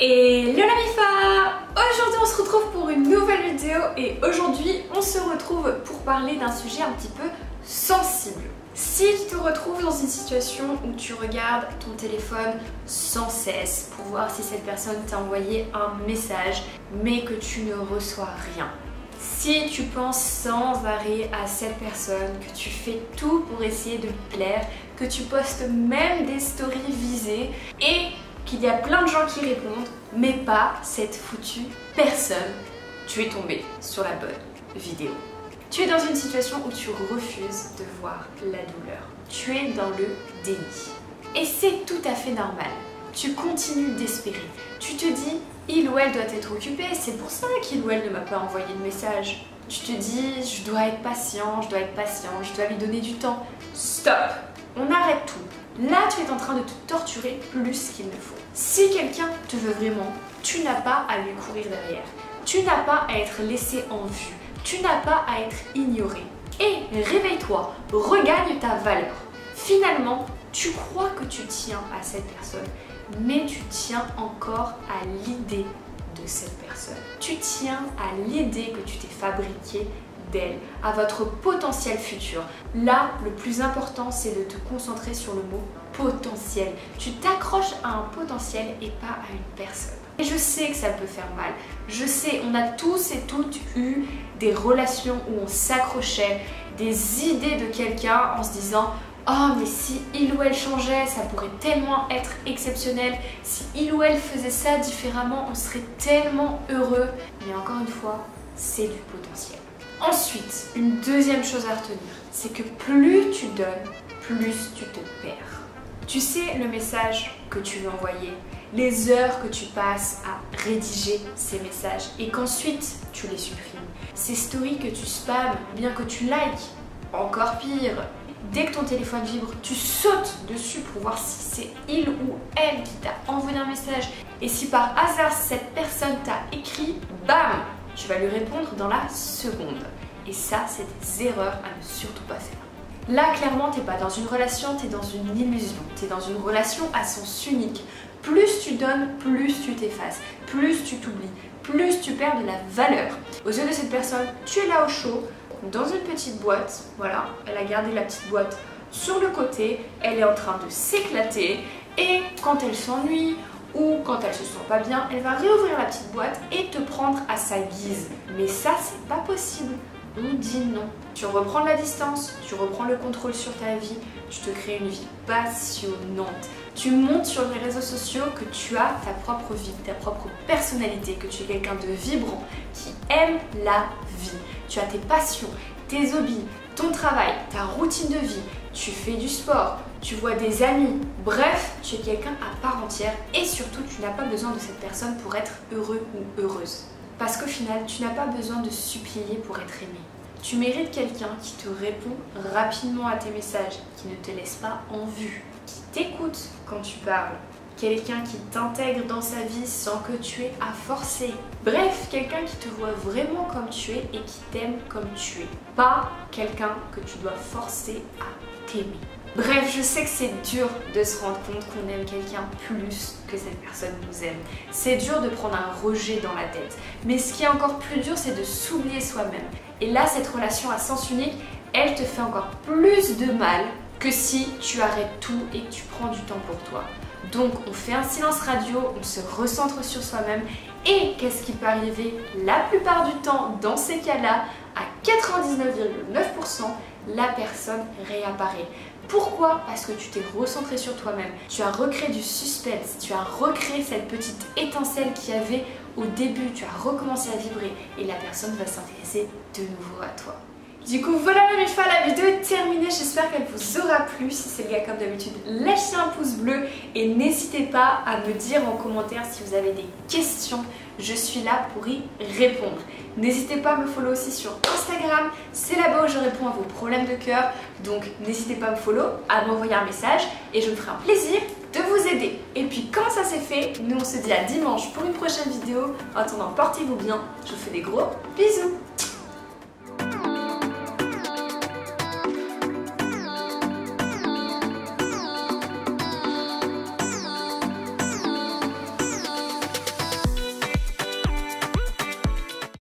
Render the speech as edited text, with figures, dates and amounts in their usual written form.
Hello la MIFA! Aujourd'hui on se retrouve pour une nouvelle vidéo et aujourd'hui on se retrouve pour parler d'un sujet un petit peu sensible. Si tu te retrouves dans une situation où tu regardes ton téléphone sans cesse pour voir si cette personne t'a envoyé un message mais que tu ne reçois rien, si tu penses sans arrêt à cette personne, que tu fais tout pour essayer de lui plaire, que tu postes même des stories visées et qu'il y a plein de gens qui répondent, mais pas cette foutue personne, tu es tombé sur la bonne vidéo. Tu es dans une situation où tu refuses de voir la douleur. Tu es dans le déni. Et c'est tout à fait normal. Tu continues d'espérer. Tu te dis, il ou elle doit être occupé, c'est pour ça qu'il ou elle ne m'a pas envoyé de message. Tu te dis, je dois être patient, je dois lui donner du temps. Stop! On arrête tout. Là, tu es en train de te torturer plus qu'il ne faut. Si quelqu'un te veut vraiment, tu n'as pas à lui courir derrière. Tu n'as pas à être laissé en vue. Tu n'as pas à être ignoré. Et réveille-toi, regagne ta valeur. Finalement, tu crois que tu tiens à cette personne, mais tu tiens encore à l'idée de cette personne. Tu tiens à l'idée que tu t'es fabriquée d'elle, à votre potentiel futur. Là, le plus important, c'est de te concentrer sur le mot potentiel. Tu t'accroches à un potentiel et pas à une personne. Et je sais que ça peut faire mal. Je sais, on a tous et toutes eu des relations où on s'accrochait, des idées de quelqu'un en se disant « Oh, mais si il ou elle changeait, ça pourrait tellement être exceptionnel. Si il ou elle faisait ça différemment, on serait tellement heureux. » Mais encore une fois, c'est du potentiel. Ensuite, une deuxième chose à retenir, c'est que plus tu donnes, plus tu te perds. Tu sais le message que tu veux envoyer, les heures que tu passes à rédiger ces messages et qu'ensuite tu les supprimes. Ces stories que tu spams, bien que tu likes, encore pire. Dès que ton téléphone vibre, tu sautes dessus pour voir si c'est il ou elle qui t'a envoyé un message. Et si par hasard cette personne t'a écrit, bam, tu vas lui répondre dans la seconde. Et ça, c'est des erreurs à ne surtout pas faire. Là, clairement, t'es pas dans une relation, t'es dans une illusion. T'es dans une relation à sens unique. Plus tu donnes, plus tu t'effaces, plus tu t'oublies, plus tu perds de la valeur. Aux yeux de cette personne, tu es là au chaud, dans une petite boîte. Voilà, elle a gardé la petite boîte sur le côté, elle est en train de s'éclater. Et quand elle s'ennuie, ou quand elle se sent pas bien, elle va réouvrir la petite boîte et te prendre à sa guise. Mais ça, c'est pas possible. On dit non. Tu reprends de la distance, tu reprends le contrôle sur ta vie, tu te crées une vie passionnante. Tu montres sur les réseaux sociaux que tu as ta propre vie, ta propre personnalité, que tu es quelqu'un de vibrant, qui aime la vie. Tu as tes passions, tes hobbies, ton travail, ta routine de vie, tu fais du sport, tu vois des amis, bref, tu es quelqu'un à part entière et surtout tu n'as pas besoin de cette personne pour être heureux ou heureuse. Parce qu'au final, tu n'as pas besoin de supplier pour être aimé. Tu mérites quelqu'un qui te répond rapidement à tes messages, qui ne te laisse pas en vue, qui t'écoute quand tu parles, quelqu'un qui t'intègre dans sa vie sans que tu aies à forcer. Bref, quelqu'un qui te voit vraiment comme tu es et qui t'aime comme tu es. Pas quelqu'un que tu dois forcer à t'aimer. Bref, je sais que c'est dur de se rendre compte qu'on aime quelqu'un plus que cette personne nous aime. C'est dur de prendre un rejet dans la tête. Mais ce qui est encore plus dur, c'est de s'oublier soi-même. Et là, cette relation à sens unique, elle te fait encore plus de mal que si tu arrêtes tout et que tu prends du temps pour toi. Donc, on fait un silence radio, on se recentre sur soi-même. Et qu'est-ce qui peut arriver la plupart du temps dans ces cas-là? À 99,9%, la personne réapparaît. Pourquoi? Parce que tu t'es recentré sur toi-même. Tu as recréé du suspense, tu as recréé cette petite étincelle qu'il y avait au début. Tu as recommencé à vibrer et la personne va s'intéresser de nouveau à toi. Du coup, voilà la MIFA, la vidéo est terminée. J'espère qu'elle vous aura plu. Si c'est le cas, comme d'habitude, lâchez un pouce bleu et n'hésitez pas à me dire en commentaire si vous avez des questions. Je suis là pour y répondre. N'hésitez pas à me follow aussi sur Instagram. C'est là-bas où je réponds à vos problèmes de cœur. Donc, n'hésitez pas à me follow, à m'envoyer un message et je me ferai un plaisir de vous aider. Et puis, quand ça c'est fait, nous on se dit à dimanche pour une prochaine vidéo. En attendant, portez-vous bien. Je vous fais des gros bisous.